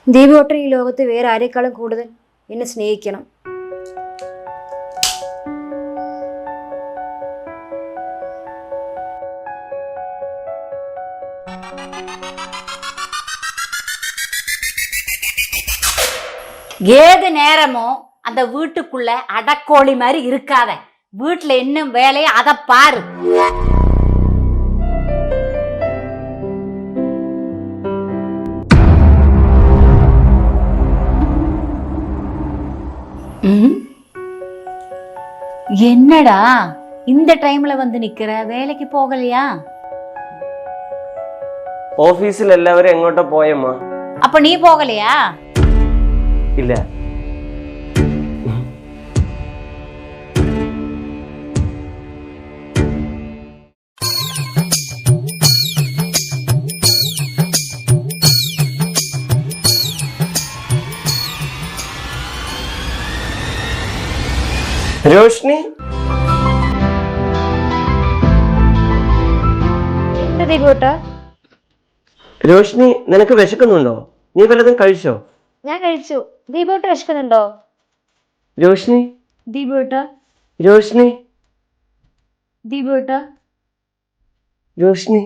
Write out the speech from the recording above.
ദീപോട്ടൻ ഈ ലോകത്ത് വേറെ ആരെക്കാളും കൂടുതൽ എന്നെ സ്നേഹിക്കണം. ஏது நேரமோ அந்த வீட்டுக்குள்ள அடக்கோழி மாதிரி இருக்காத. வீட்டுல இன்னும் வேலையை அதை பாரு. என்னடா இந்த டைம்ல வந்து நிக்கிற? வேலைக்கு போகலையா? ഓഫീസിൽ എല്ലാവരും എങ്ങോട്ടാ പോയമ്മ? அப்ப நீ போகலையா? ഇല്ല. രോഷ്നി, ദീപോട്ട, രോഷ്നി നിനക്ക് വിശക്കുന്നുണ്ടോ? നീ വല്ലതും കഴിച്ചോ? ഞാൻ കഴിച്ചു. ദീപോട്ട വിശക്കുന്നുണ്ടോ? രോഷ്നി, ദീപോട്ട, രോഷ്നി, ദീപോട്ട, രോഷ്നി.